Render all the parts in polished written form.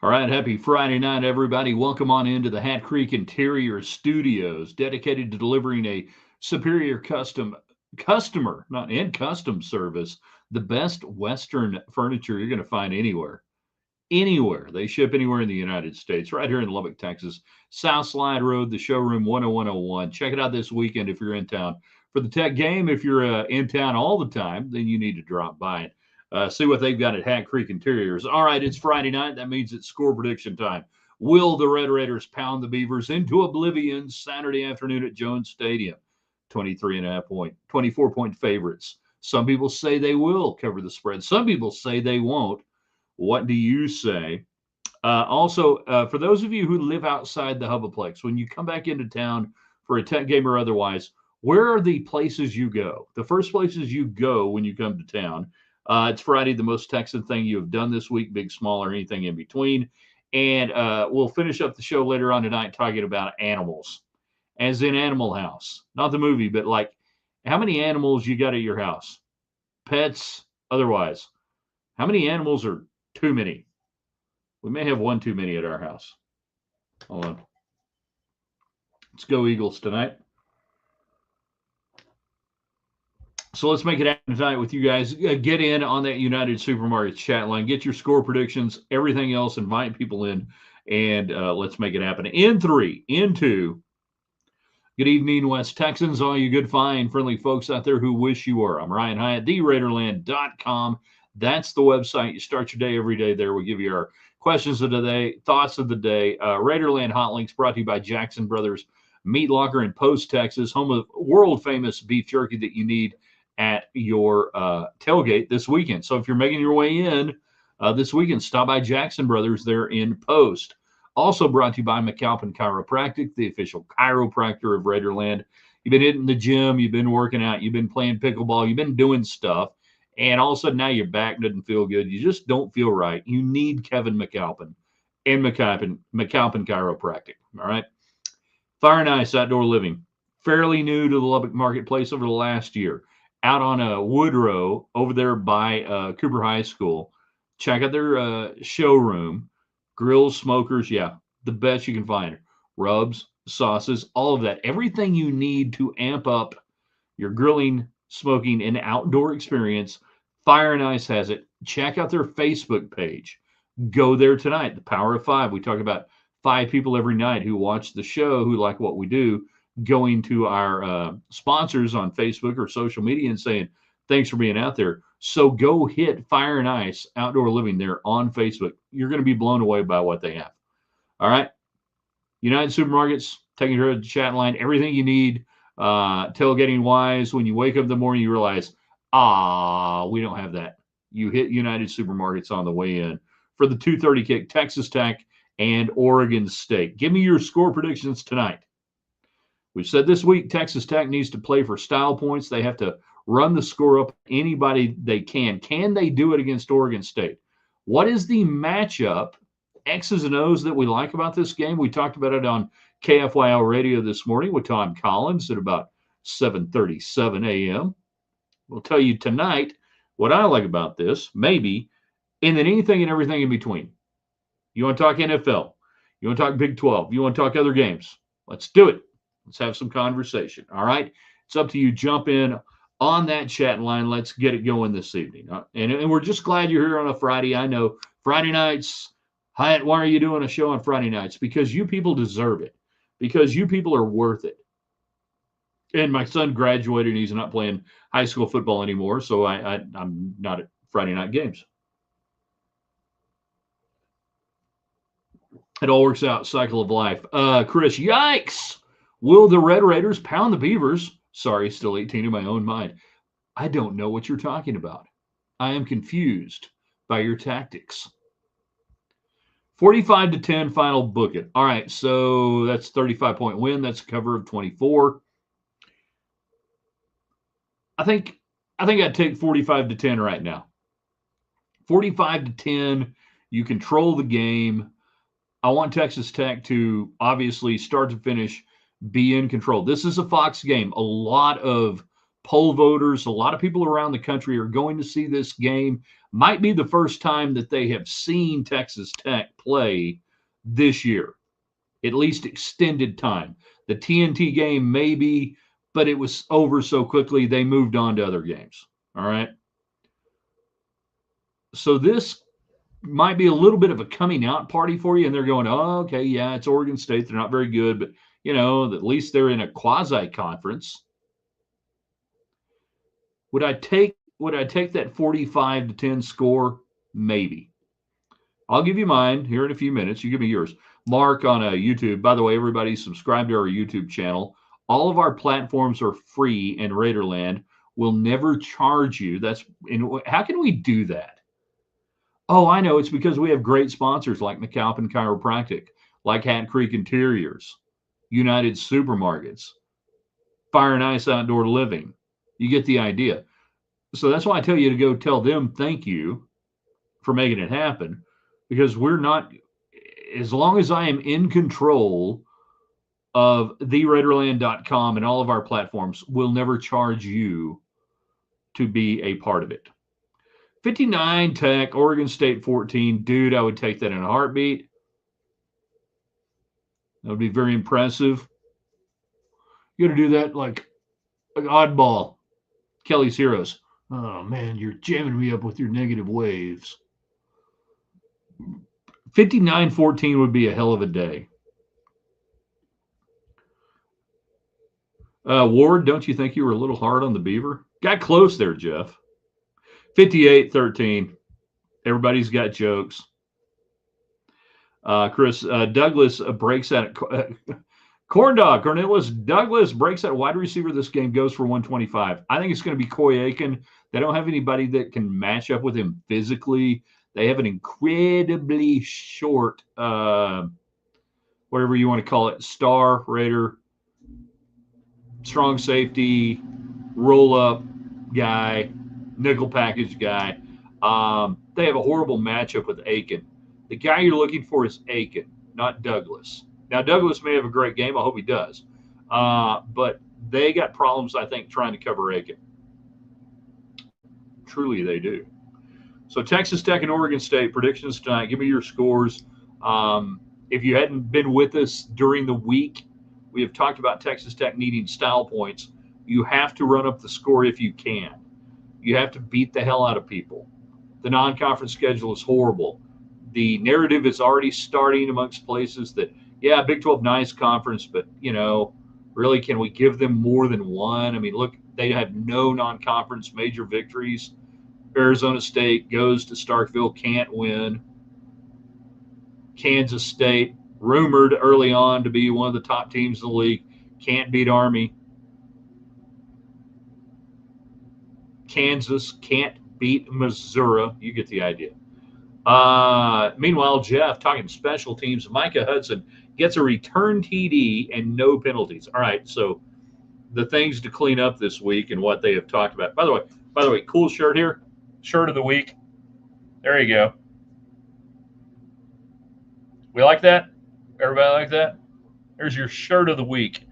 All right, happy Friday night, everybody. Welcome on into the Hat Creek Interior Studios, dedicated to delivering a superior customer, not in custom service, the best Western furniture you're going to find anywhere. Anywhere. They ship anywhere in the United States, right here in Lubbock, Texas. South Slide Road, the showroom 10101. Check it out this weekend if you're in town. For the Tech game, if you're in town all the time, then you need to drop by it. See what they've got at Hat Creek Interiors. All right, it's Friday night. That means it's score prediction time. Will the Red Raiders pound the Beavers into oblivion Saturday afternoon at Jones Stadium? 24 point favorites. Some people say they will cover the spread. Some people say they won't. What do you say? Also, for those of you who live outside the Hubbaplex, when you come back into town for a Tech game or otherwise, where are the places you go? The first places you go when you come to town. It's Friday, the most Texan thing you have done this week, big, small, or anything in between. And we'll finish up the show later on tonight talking about animals, as in Animal House. Not the movie, but like how many animals you got at your house? Pets, otherwise. How many animals are too many? We may have one too many at our house. Hold on. Let's go Eagles tonight. So let's make it happen tonight with you guys. Get in on that United Supermarkets chat line. Get your score predictions, everything else. Invite people in, and let's make it happen. In 3, in 2. Good evening, West Texans, all you good, fine, friendly folks out there who wish you were. I'm Ryan Hyatt, theraiderland.com. That's the website. You start your day every day there. We give you our questions of the day, thoughts of the day. Raiderland Hot Links brought to you by Jackson Brothers Meat Locker in Post, Texas, home of world-famous beef jerky that you need at your tailgate this weekend. So if you're making your way in this weekend, stop by Jackson Brothers there in Post. Also brought to you by McAlpin Chiropractic, the official chiropractor of Raiderland. You've been hitting the gym, you've been working out, you've been playing pickleball, you've been doing stuff, and all of a sudden now your back doesn't feel good. You just don't feel right. You need Kevin McAlpin and McAlpin Chiropractic. All right. Fire and Ice Outdoor Living, fairly new to the Lubbock marketplace over the last year. Out on a Woodrow over there by Cooper High School. Check out their showroom. Grills, smokers, yeah, the best you can find. Rubs, sauces, all of that. Everything you need to amp up your grilling, smoking, and outdoor experience. Fire and Ice has it. Check out their Facebook page. Go there tonight. The Power of Five. We talk about 5 people every night who watch the show, who like what we do, going to our sponsors on Facebook or social media and saying, thanks for being out there. So go hit Fire and Ice Outdoor Living there on Facebook. You're going to be blown away by what they have. All right. United Supermarkets, taking care of the chat line, everything you need, tailgating wise. When you wake up in the morning, you realize, we don't have that. You hit United Supermarkets on the way in for the 2:30 kick, Texas Tech and Oregon State. Give me your score predictions tonight. We've said this week Texas Tech needs to play for style points. They have to run the score up anybody they can. Can they do it against Oregon State? What is the matchup, X's and O's, that we like about this game? We talked about it on KFYL radio this morning with Tom Collins at about 7:37 a.m. We'll tell you tonight what I like about this, maybe, and then anything and everything in between. You want to talk NFL? You want to talk Big 12? You want to talk other games? Let's do it. Let's have some conversation. All right? It's up to you. Jump in on that chat line. Let's get it going this evening. And we're just glad you're here on a Friday. I know Friday nights, Hyatt, why are you doing a show on Friday nights? Because you people deserve it. Because you people are worth it. And my son graduated and he's not playing high school football anymore, so I'm not at Friday night games. It all works out. Cycle of life. Chris, yikes. Will the Red Raiders pound the Beavers? Sorry, still 18 in my own mind. I don't know what you're talking about. I am confused by your tactics. 45-10 final, book it. All right, so that's 35-point win. That's a cover of 24. I think I'd take 45-10 right now. 45-10. You control the game. I want Texas Tech to obviously start to finish be in control. This is a Fox game. A lot of poll voters, a lot of people around the country are going to see this game. Might be the first time that they have seen Texas Tech play this year, at least extended time. The TNT game, maybe, but it was over so quickly they moved on to other games. All right. So this might be a little bit of a coming out party for you, and they're going, oh, okay, yeah, it's Oregon State. They're not very good, but at least they're in a quasi conference. Would I take that 45-10 score? Maybe. I'll give you mine here in a few minutes. You give me yours. Mark on YouTube. By the way, everybody subscribe to our YouTube channel. All of our platforms are free in Raiderland. We'll never charge you. How can we do that? Oh, I know. It's because we have great sponsors like McAlpin Chiropractic, like Hat Creek Interiors, United Supermarkets, Fire and Ice Outdoor Living. You get the idea. So that's why I tell you to go tell them thank you for making it happen, because we're not, as long as I am in control of theraiderland.com and all of our platforms, we'll never charge you to be a part of it. 59 Tech, Oregon State 14. Dude, I would take that in a heartbeat. That would be very impressive. You got to do that like oddball. Kelly's Heroes. Oh, man, you're jamming me up with your negative waves. 59-14 would be a hell of a day. Ward, don't you think you were a little hard on the Beaver? Got close there, Jeff. 58-13. Everybody's got jokes. Chris, Douglas breaks out. Corn Dog, Cornelius Douglas breaks out wide receiver. This game goes for 125. I think it's going to be Coy Aiken. They don't have anybody that can match up with him physically. They have an incredibly short, whatever you want to call it, star Raider, strong safety, roll up guy, nickel package guy. They have a horrible matchup with Aiken. The guy you're looking for is Aiken, not Douglas. Now, Douglas may have a great game. I hope he does. But they got problems, I think, trying to cover Aiken. Truly, they do. So Texas Tech and Oregon State, predictions tonight. Give me your scores. If you hadn't been with us during the week, we have talked about Texas Tech needing style points. You have to run up the score if you can. You have to beat the hell out of people. The non-conference schedule is horrible. The narrative is already starting amongst places that, yeah, Big 12 nice conference, but, really, can we give them more than one? I mean, look, they have no non-conference major victories. Arizona State goes to Starkville, can't win. Kansas State, rumored early on to be one of the top teams in the league, can't beat Army. Kansas can't beat Missouri. You get the idea. Meanwhile, Jeff, talking special teams, Micah Hudson gets a return TD and no penalties. All right, so the things to clean up this week and what they have talked about. By the way, cool shirt here. Shirt of the week. There you go. We like that? Everybody like that? There's your shirt of the week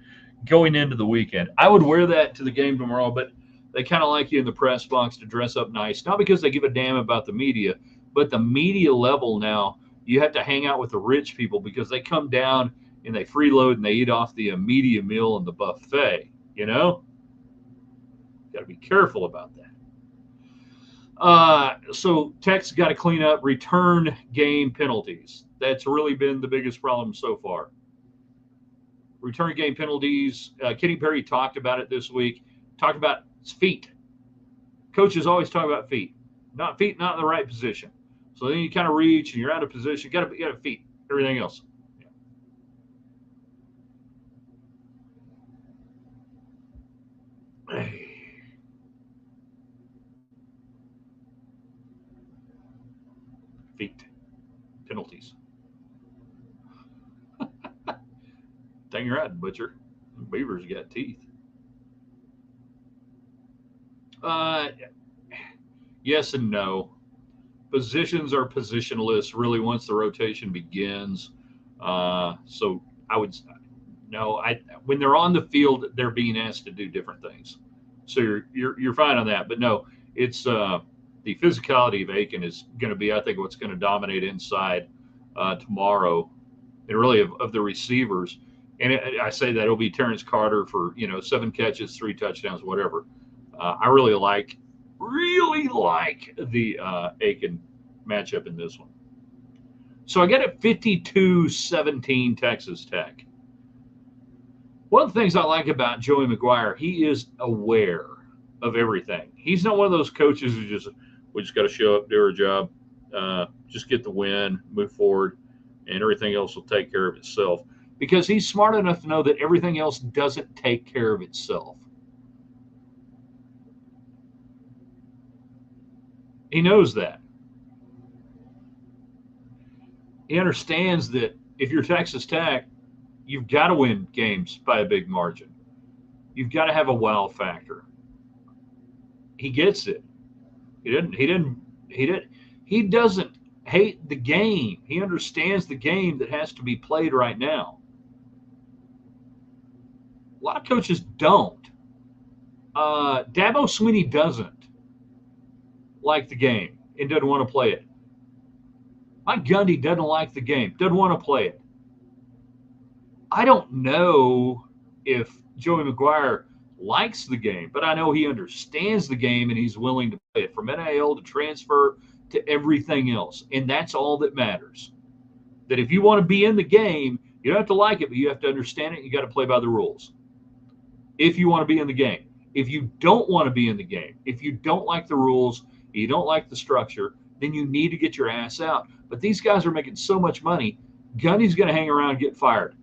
going into the weekend. I would wear that to the game tomorrow, but they kind of like you in the press box to dress up nice. Not because they give a damn about the media, but the media level now, you have to hang out with the rich people because they come down and they freeload and they eat off the media meal and the buffet, Got to be careful about that. So Tech's got to clean up return game penalties. That's really been the biggest problem so far. Return game penalties. Kenny Perry talked about it this week. Talked about feet. Coaches always talk about feet. Not in the right position. So then you kind of reach and you're out of position. You got to feet. Everything else. Yeah. Feet. Penalties. Dang right, Butcher. Beavers got teeth. Yes and no. Positions are positionless really once the rotation begins. So I would no. When they're on the field, they're being asked to do different things. So you're fine on that. But no, it's the physicality of Aiken is going to be, I think, what's going to dominate inside tomorrow, and really of the receivers. And I say that it'll be Terrence Carter for 7 catches, 3 touchdowns, whatever. I really like the Aiken matchup in this one. So I got it 52-17 Texas Tech. One of the things I like about Joey McGuire, he is aware of everything. He's not one of those coaches who we just got to show up, do our job, just get the win, move forward, and everything else will take care of itself. Because he's smart enough to know that everything else doesn't take care of itself. He knows that. He understands that if you're Texas Tech, you've got to win games by a big margin. You've got to have a wow factor. He gets it. He doesn't hate the game. He understands the game that has to be played right now. A lot of coaches don't. Dabo Swinney doesn't like the game and doesn't want to play it. Mike Gundy doesn't like the game, doesn't want to play it. I don't know if Joey McGuire likes the game, but I know he understands the game and he's willing to play it, from NIL to transfer to everything else. And that's all that matters. That if you want to be in the game, you don't have to like it, but you have to understand it. You got to play by the rules. If you want to be in the game. If you don't want to be in the game, if you don't like the rules, you don't like the structure, then you need to get your ass out. But these guys are making so much money, Gundy's going to hang around and get fired.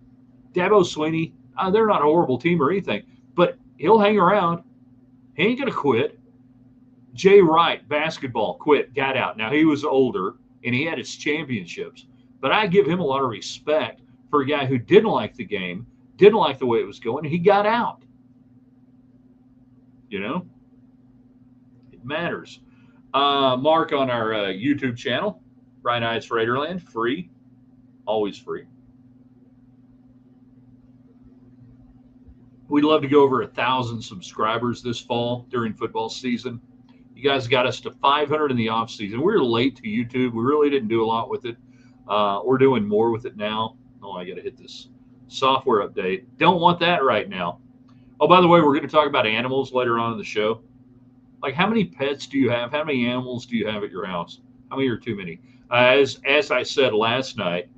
Dabo Swinney, they're not a horrible team or anything, but he'll hang around. He ain't going to quit. Jay Wright, basketball, quit, got out. Now, he was older, and he had his championships, but I give him a lot of respect for a guy who didn't like the game, didn't like the way it was going, and he got out. It matters. Mark on our YouTube channel, Bright Eyes Raiderland, free, always free. We'd love to go over 1,000 subscribers this fall during football season. You guys got us to 500 in the off season. We were late to YouTube. We really didn't do a lot with it. We're doing more with it now. Oh, I got to hit this software update. Don't want that right now. Oh, by the way, we're going to talk about animals later on in the show. Like, how many pets do you have? How many animals do you have at your house? How many are too many? As I said last night,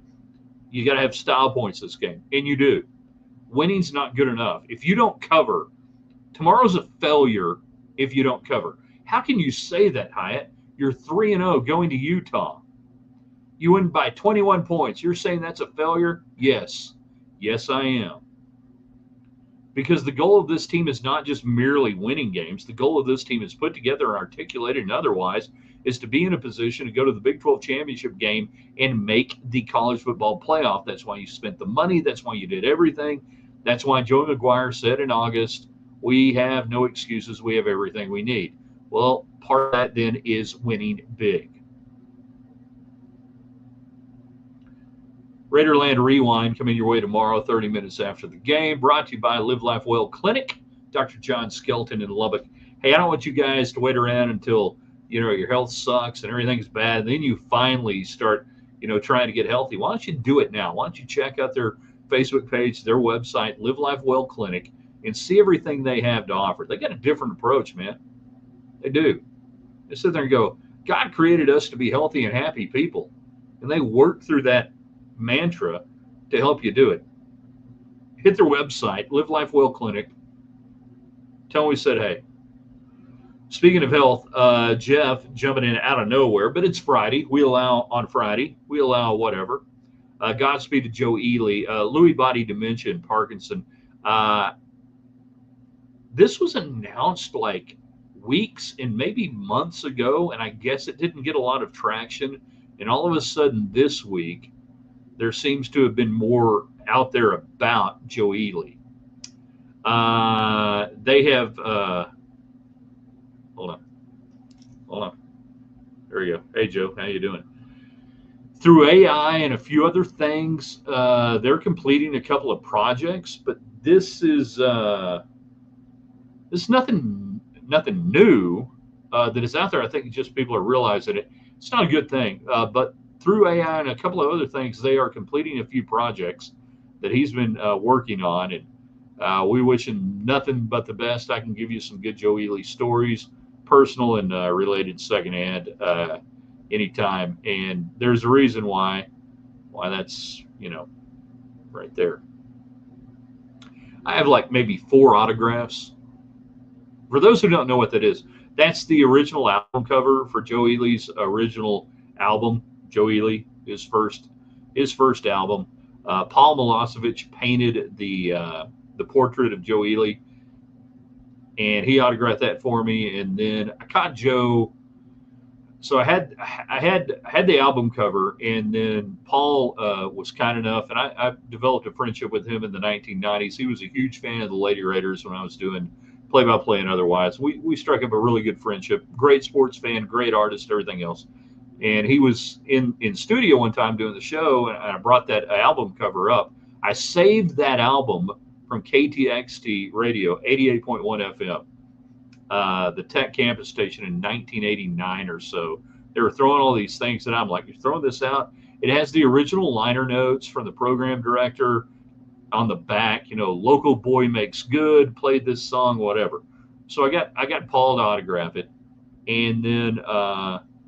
you got to have style points this game, and you do. Winning's not good enough. If you don't cover, tomorrow's a failure if you don't cover. How can you say that, Hyatt? You're 3-0 going to Utah. You win by 21 points. You're saying that's a failure? Yes. Yes, I am. Because the goal of this team is not just merely winning games. The goal of this team is put together and articulated and otherwise is to be in a position to go to the Big 12 championship game and make the college football playoff. That's why you spent the money. That's why you did everything. That's why Joey McGuire said in August, we have no excuses. We have everything we need. Well, part of that then is winning big. Raiderland Rewind coming your way tomorrow, 30 minutes after the game. Brought to you by Live Life Well Clinic, Dr. John Skelton in Lubbock. Hey, I don't want you guys to wait around until, your health sucks and everything's bad. And then you finally start, trying to get healthy. Why don't you do it now? Why don't you check out their Facebook page, their website, Live Life Well Clinic, and see everything they have to offer. They got a different approach, man. They do. They sit there and go, God created us to be healthy and happy people. And they work through that mantra to help you do it. Hit their website, Live Life Well Clinic. Tell them we said hey. Speaking of health, Jeff jumping in out of nowhere, but it's Friday. We allow on Friday. We allow whatever. Godspeed to Joe Ely. Lewy body dementia and Parkinson. This was announced like weeks and maybe months ago, and I guess it didn't get a lot of traction. And all of a sudden this week, there seems to have been more out there about Joe Ely. They have, hold on. There we go. Hey, Joe, how you doing? Through AI and a few other things, they're completing a couple of projects, but this is nothing new. that is out there. I think just people are realizing it. It's not a good thing, but through AI and a couple of other things, they are completing a few projects that he's been working on, and we wish him nothing but the best. I can give you some good Joe Ely stories, personal and related, secondhand, anytime. And there's a reason why that's right there. I have like maybe 4 autographs. For those who don't know what that is, that's the original album cover for Joe Ely's original album. Joe Ely, his first album. Paul Milosevic painted the portrait of Joe Ely, and he autographed that for me. And then I caught Joe. So I had the album cover, and then Paul was kind enough, and I developed a friendship with him in the 1990s. He was a huge fan of the Lady Raiders when I was doing play-by-play and otherwise. We struck up a really good friendship. Great sports fan, great artist, everything else. And he was in studio one time doing the show, and I brought that album cover up. I saved that album from KTXT Radio, 88.1 FM, the Tech campus station in 1989 or so. They were throwing all these things, and I'm like, you're throwing this out? It has the original liner notes from the program director on the back, local boy makes good, played this song, whatever. So I got Paul to autograph it. And then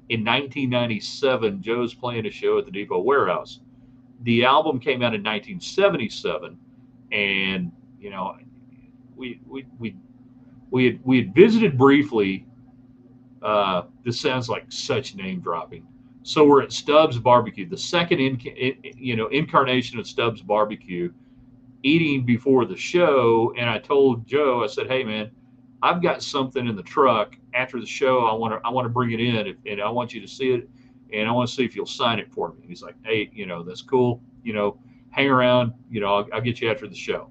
in 1997, Joe's playing a show at the Depot Warehouse. The album came out in 1977, and we had visited briefly. This sounds like such name dropping. So we're at Stubbs Barbecue, the second incarnation of Stubbs Barbecue, eating before the show. And I told Joe, I said, "Hey man, I've got something in the truck after the show. I want to bring it in, and I want you to see it, and I want to see if you'll sign it for me." And he's like, "Hey, that's cool. Hang around. I'll get you after the show."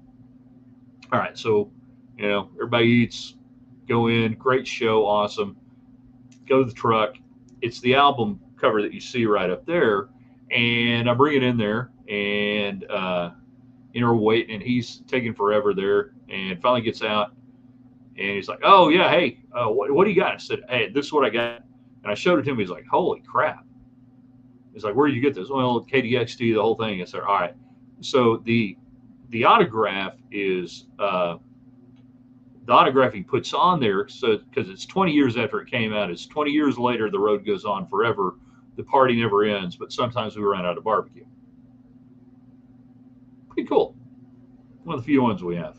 All right. So, everybody eats, go in, great show, awesome. Go to the truck. It's the album cover that you see right up there, and I bring it in there, and we're waiting, and he's taking forever there, and finally gets out. And he's like, "Oh, yeah, hey, what do you got?" I said, "Hey, this is what I got." And I showed it to him. He's like, "Holy crap." He's like, "Where did you get this?" "Well, KDXT, the whole thing." I said, "All right." So the autograph is the autograph he puts on there, so because it's 20 years after it came out. It's 20 years later, the road goes on forever. The party never ends, but sometimes we run out of barbecue. Pretty cool. One of the few ones we have.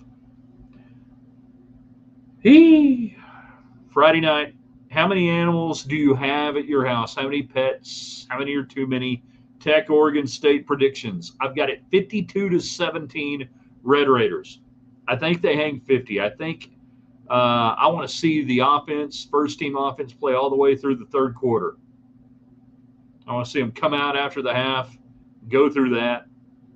Friday night, how many animals do you have at your house? How many pets? How many are too many? Tech Oregon State predictions. I've got it 52-17 Red Raiders. I think they hang 50. I think I want to see the offense, first team offense, play all the way through the third quarter. I want to see them come out after the half, go through that.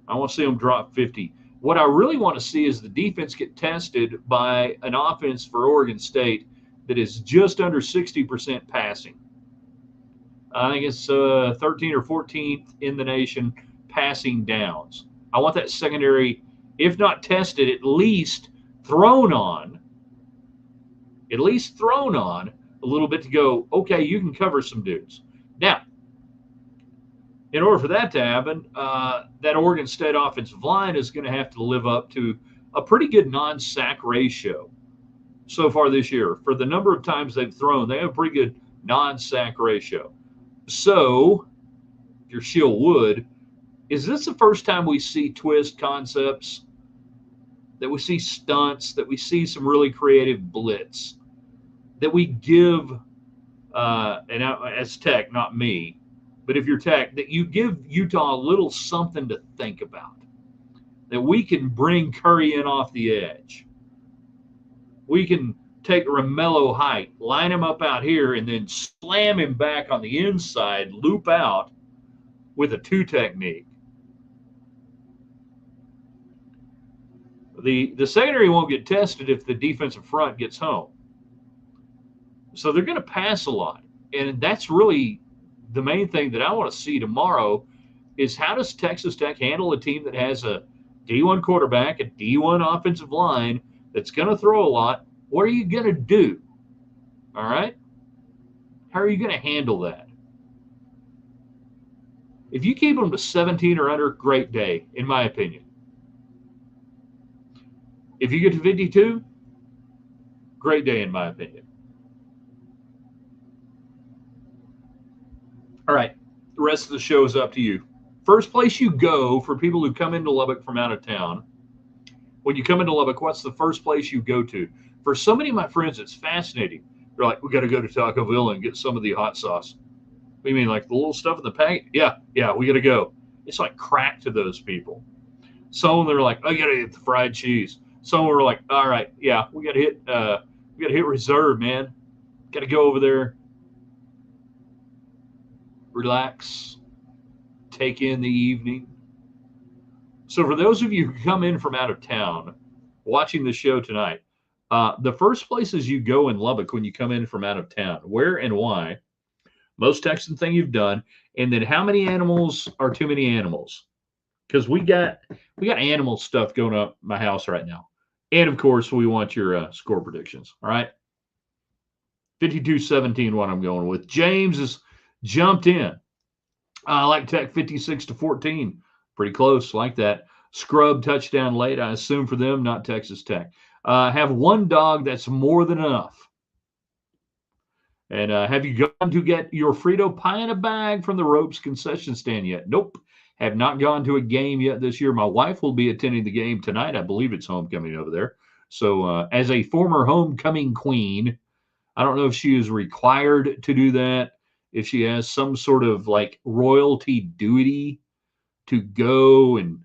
I want to see them drop 50. What I really want to see is the defense get tested by an offense for Oregon State that is just under 60% passing. I think it's 13 or 14th in the nation passing downs. I want that secondary, if not tested, at least thrown on a little bit to go, okay, you can cover some dudes. Now, in order for that to happen, that Oregon State offensive line is going to have to live up to a pretty good non-sack ratio so far this year. For the number of times they've thrown, they have a pretty good non-sack ratio. So, if your shield would, is this the first time we see twist concepts, that we see stunts, that we see some really creative blitz, that we give, and as Tech, not me, but if you're Tech, that you give Utah a little something to think about, that we can bring Curry in off the edge. We can take Romello height, line him up out here, and then slam him back on the inside, loop out with a 2 technique. The secondary won't get tested if the defensive front gets home. So they're going to pass a lot. And that's really the main thing that I want to see tomorrow is how does Texas Tech handle a team that has a D1 quarterback, a D1 offensive line that's going to throw a lot? What are you going to do? All right? How are you going to handle that? If you keep them to 17 or under, great day, in my opinion. If you get to 52, great day, in my opinion. All right, the rest of the show is up to you. First place you go for people who come into Lubbock from out of town. When you come into Lubbock, what's the first place you go to? For so many of my friends, it's fascinating. They're like, we got to go to Taco Villa and get some of the hot sauce. What do you mean, like the little stuff in the packet? Yeah, we got to go. It's like crack to those people. Some they're like, I got to get the fried cheese. Some are like, all right, yeah, we got to hit reserve, man. Got to go over there, relax, take in the evening. So for those of you who come in from out of town, watching the show tonight, the first places you go in Lubbock when you come in from out of town, where and why, most Texan thing you've done, and then how many animals are too many animals? Because we got animal stuff going up my house right now, and of course we want your score predictions. All right, 52-17, what I'm going with. James has jumped in. I like Tech 56-14, pretty close, like that. Scrub touchdown late, I assume for them, not Texas Tech. Have one dog, that's more than enough. And have you gone to get your Frito pie in a bag from the Ropes concession stand yet? Nope. Have not gone to a game yet this year. My wife will be attending the game tonight. I believe it's homecoming over there. So, as a former homecoming queen, I don't know if she is required to do that, if she has some sort of like royalty duty to go and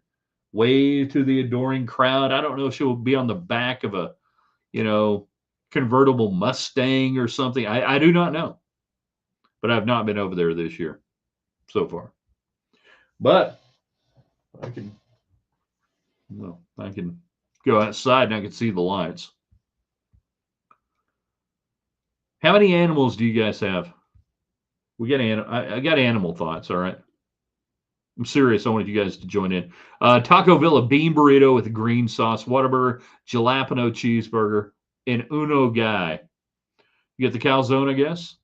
wave to the adoring crowd. I don't know if she'll be on the back of a, you know, convertible Mustang or something. I do not know. But I've not been over there this year so far. But I can, well, I can go outside and I can see the lights. How many animals do you guys have? I got animal thoughts, all right? I'm serious. I wanted you guys to join in. Taco Villa bean burrito with green sauce, Whataburger, jalapeno cheeseburger, and Uno guy. You get the calzone, I guess.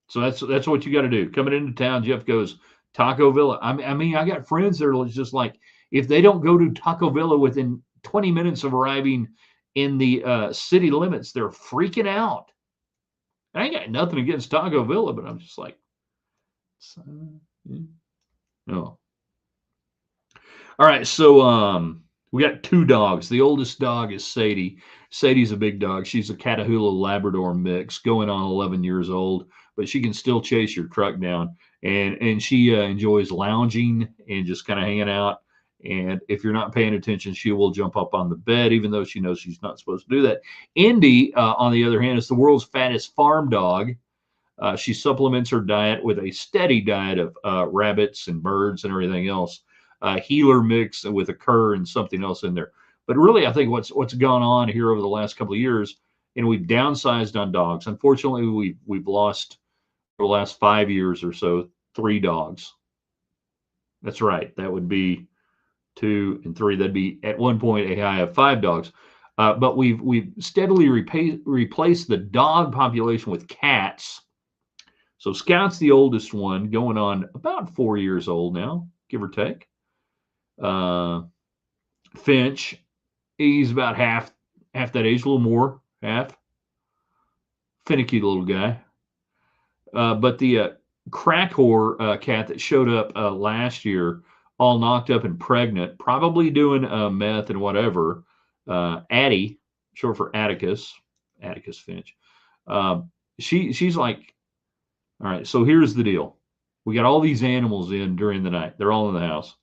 So that's what you got to do. Coming into town, Jeff goes Taco Villa. I mean, I got friends that are just like, if they don't go to Taco Villa within 20 minutes of arriving in the city limits, they're freaking out. I ain't got nothing against Taco Villa, but I'm just like, no. All right, so we got two dogs. The oldest dog is Sadie. Sadie's a big dog. She's a Catahoula Labrador mix, going on 11 years old, but she can still chase your truck down. And she enjoys lounging and just kind of hanging out. And if you're not paying attention, she will jump up on the bed, even though she knows she's not supposed to do that. Indy, on the other hand, is the world's fattest farm dog. She supplements her diet with a steady diet of rabbits and birds and everything else. Healer mix with a cur and something else in there. But really, I think what's gone on here over the last couple of years, and we've downsized on dogs. Unfortunately, we've lost for the last 5 years or so 3 dogs. That's right. That would be 2 and 3. That'd be at one point a high of 5 dogs. But we've steadily replaced the dog population with cats. So Scout's the oldest one, going on about 4 years old now, give or take. Finch, he's about half that age, a little more, half. Finicky little guy. But the crack whore cat that showed up last year, all knocked up and pregnant, probably doing meth and whatever. Addie, short for Atticus Finch. She's like, all right, so here's the deal. We got all these animals in during the night. They're all in the house.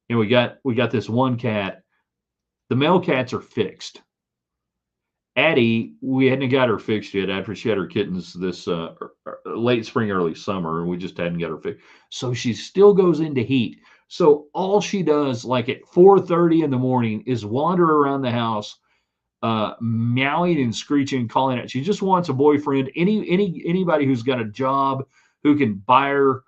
And we got this one cat. The male cats are fixed. Addie, we hadn't got her fixed yet after she had her kittens this late spring, early summer, and we just hadn't got her fixed. So she still goes into heat. So all she does, like at 4:30 in the morning, is wander around the house, meowing and screeching, calling out. She just wants a boyfriend. Anybody who's got a job who can buy her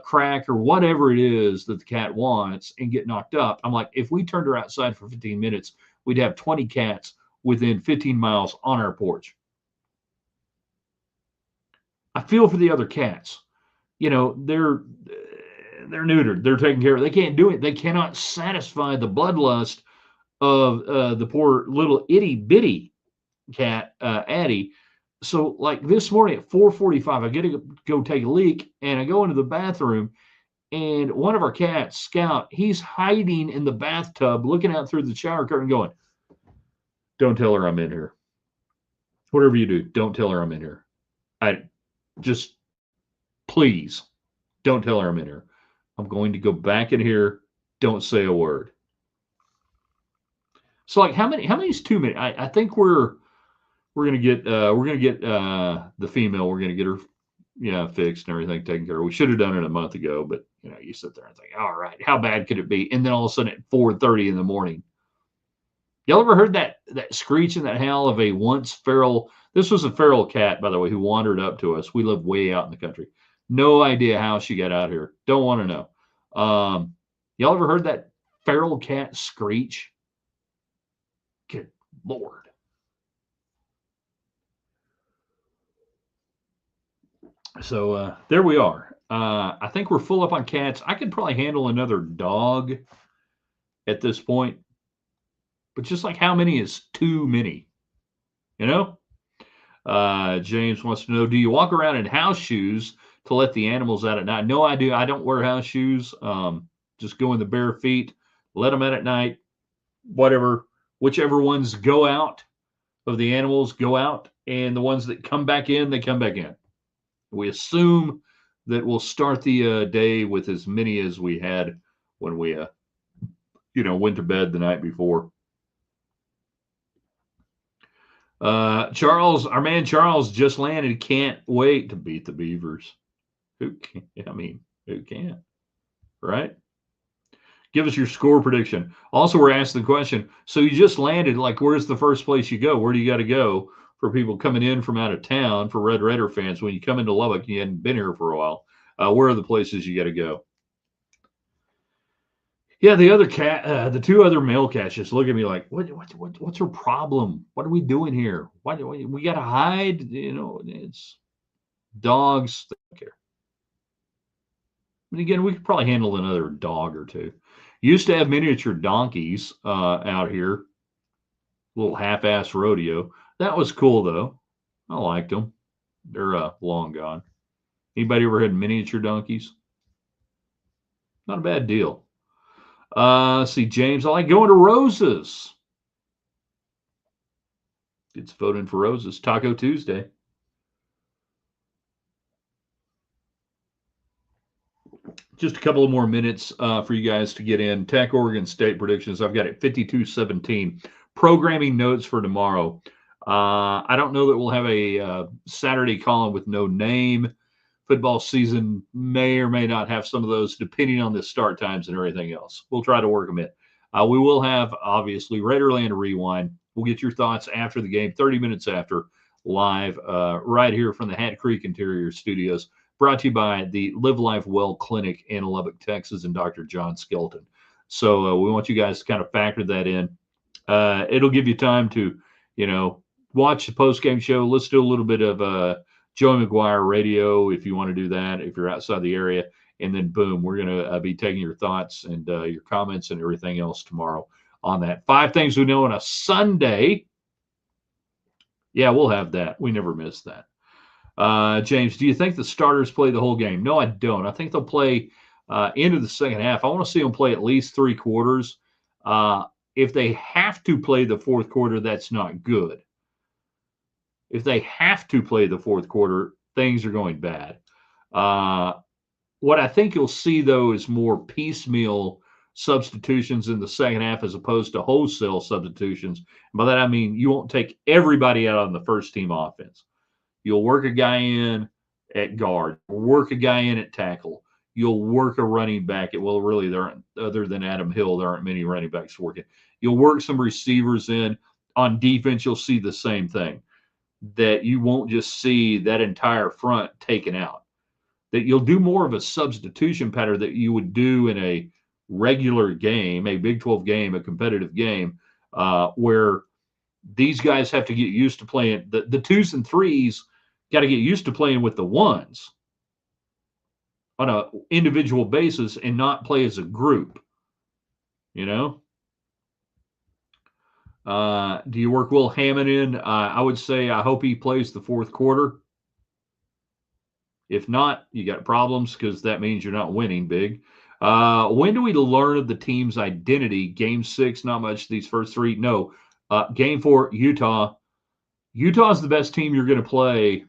crack or whatever it is that the cat wants and get knocked up. I'm like, if we turned her outside for 15 minutes, we'd have 20 cats within 15 miles on our porch. I feel for the other cats. You know, they're neutered. They're taken care of. They can't do it. They cannot satisfy the bloodlust of the poor little itty bitty cat, Addie. So like this morning at 4:45, I get to go take a leak, and I go into the bathroom, and one of our cats, Scout, he's hiding in the bathtub, looking out through the shower curtain, going, "Don't tell her I'm in here. Whatever you do, don't tell her I'm in here. I just please don't tell her I'm in here. I'm going to go back in here. Don't say a word." So like how many is too many? I think we're gonna get the female. We're gonna get her fixed and everything taken care of. We should have done it a month ago, but you sit there and think, all right, how bad could it be? And then all of a sudden at 4:30 in the morning, y'all ever heard that screech and that howl of a once feral? This was a feral cat, by the way, who wandered up to us. We live way out in the country. No idea how she got out here. Don't want to know. Y'all ever heard that feral cat screech? Good Lord. So there we are. I think we're full up on cats. I could probably handle another dog at this point, but just like how many is too many? You know? James wants to know, do you walk around in house shoes to let the animals out at night? No, I do. I don't wear house shoes. Just go in the bare feet, let them out at night, whatever, whichever ones go out of the animals go out, and the ones that come back in, they come back in. We assume that we'll start the day with as many as we had when we, went to bed the night before. Charles, our man Charles just landed. Can't wait to beat the Beavers. Who can? I mean, who can't? Right? Give us your score prediction. Also, we're asking the question. So you just landed. Like, where's the first place you go? Where do you got to go for people coming in from out of town? For Red Raider fans, when you come into Lubbock, and you hadn't been here for a while. Where are the places you got to go? Yeah, the other cat, the two other male cats just look at me like, what's her problem? What are we doing here? Why do we got to hide? It's dogs. They don't care. But again, we could probably handle another dog or two. Used to have miniature donkeys out here, little half-ass rodeo. That was cool though. I liked them. They're long gone. Anybody ever had miniature donkeys? Not a bad deal. See, James, I like going to Rose's. It's voting for Rose's. Taco Tuesday. Just a couple of more minutes for you guys to get in. Tech Oregon State predictions. I've got it 52-17. Programming notes for tomorrow. I don't know that we'll have a Saturday column with no name. Football season may or may not have some of those, depending on the start times and everything else. We'll try to work them in. We will have, obviously, Raiderland Rewind. We'll get your thoughts after the game, 30 minutes after, live right here from the Hat Creek Interior Studios, brought to you by the Live Life Well Clinic in Lubbock, Texas, and Dr. John Skelton. So we want you guys to kind of factor that in. It'll give you time to, watch the post-game show. Let's do a little bit of Joey McGuire radio if you want to do that, if you're outside the area. And then, boom, we're going to be taking your thoughts and your comments and everything else tomorrow on that. 5 things we know on a Sunday. Yeah, we'll have that. We never miss that. James, do you think the starters play the whole game? No, I don't. I think they'll play into the second half. I want to see them play at least 3 quarters. If they have to play the fourth quarter, that's not good. If they have to play the fourth quarter, things are going bad. What I think you'll see, though, is more piecemeal substitutions in the second half as opposed to wholesale substitutions. And by that, I mean you won't take everybody out on the first team offense. You'll work a guy in at guard, work a guy in at tackle. You'll work a running back. Well, really, there aren't, other than Adam Hill, there aren't many running backs working. You'll work some receivers in. On defense, you'll see the same thing, that you won't just see that entire front taken out, that you'll do more of a substitution pattern that you would do in a regular game, a Big 12 game, a competitive game, where these guys have to get used to playing. The 2s and 3s Got to get used to playing with the ones on a individual basis and not play as a group. You know, do you work Will Hammond in? I would say I hope he plays the fourth quarter. If not, you got problems because that means you're not winning big. When do we learn the team's identity? Game 6, not much these first 3. No. Game 4, Utah. Utah's the best team you're going to play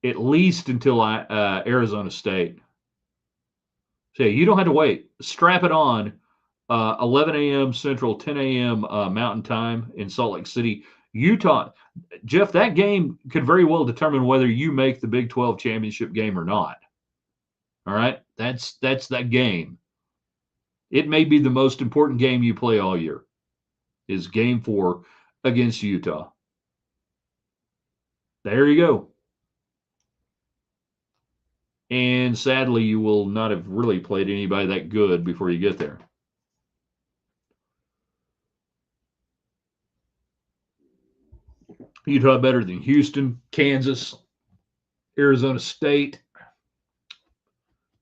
at least until Arizona State. So you don't have to wait. Strap it on. 11 a.m. Central, 10 a.m. Mountain Time in Salt Lake City. Utah, Jeff, that game could very well determine whether you make the Big 12 championship game or not. All right, that's that game. It may be the most important game you play all year. Is Game 4 against Utah. There you go. And sadly, you will not have really played anybody that good before you get there. Utah better than Houston, Kansas, Arizona State,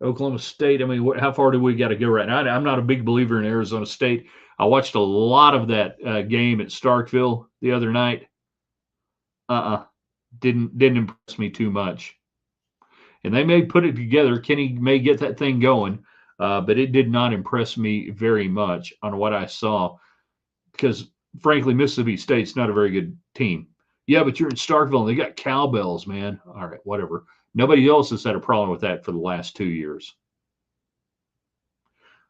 Oklahoma State. I mean, how far do we got to go right now? I'm not a big believer in Arizona State. I watched a lot of that game at Starkville the other night. Didn't impress me too much. And they may put it together. Kenny may get that thing going, but it did not impress me very much on what I saw because, frankly, Mississippi State's not a very good team. Yeah, but you're in Starkville and they got cowbells, man. All right, whatever. Nobody else has had a problem with that for the last 2 years.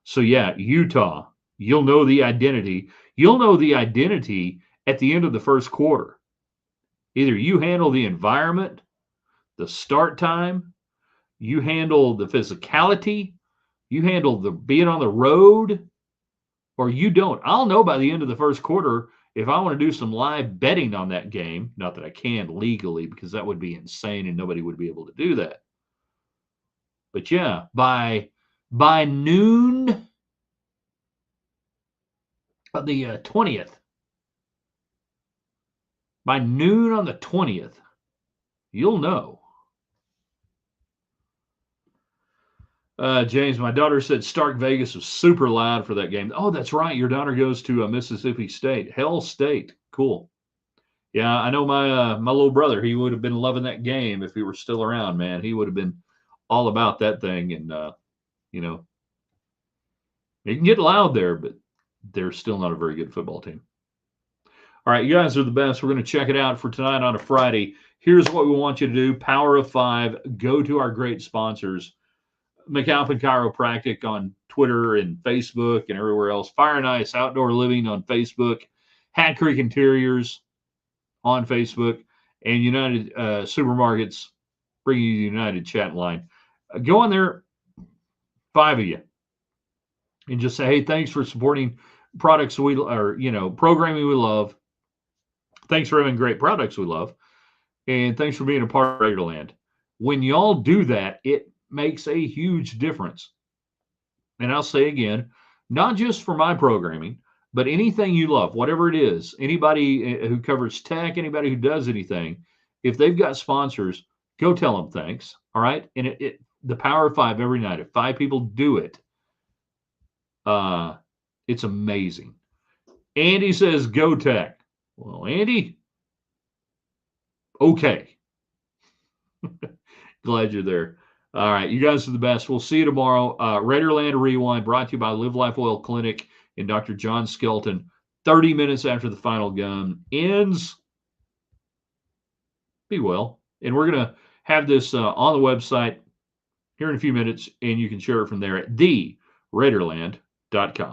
So, yeah, Utah, you'll know the identity. You'll know the identity at the end of the first quarter. Either you handle the environment, the start time, you handle the physicality, you handle the being on the road, or you don't. I'll know by the end of the first quarter if I want to do some live betting on that game. Not that I can legally because that would be insane and nobody would be able to do that. But yeah, by noon of the 20th, by noon on the 20th, you'll know. James, my daughter said Stark Vegas was super loud for that game. Oh, that's right. Your daughter goes to Mississippi State. Hell State. Cool. Yeah, I know my little brother. He would have been loving that game if he were still around, man. He would have been all about that thing. And, you know, it can get loud there, but they're still not a very good football team. All right, you guys are the best. We're going to check it out for tonight on a Friday. Here's what we want you to do. Power of 5. Go to our great sponsors. McAlpin Chiropractic on Twitter and Facebook and everywhere else. Fire and Ice Outdoor Living on Facebook. Hat Creek Interiors on Facebook. And United Supermarkets bringing you the United chat line. Go on there, 5 of you, and just say, hey, thanks for supporting products programming we love. Thanks for having great products we love. And thanks for being a part of Raiderland. When y'all do that, it makes a huge difference. And I'll say again, not just for my programming, but anything you love, whatever it is, anybody who covers tech, anybody who does anything, if they've got sponsors, go tell them thanks. All right. And the Power of 5 every night. If 5 people do it, it's amazing. Andy says, go tech. Well, Andy, okay. Glad you're there. All right, you guys are the best. We'll see you tomorrow. Raiderland Rewind brought to you by Live Life Oil Clinic and Dr. John Skelton. 30 minutes after the final gun ends. Be well. And we're going to have this on the website here in a few minutes, and you can share it from there at theraiderland.com.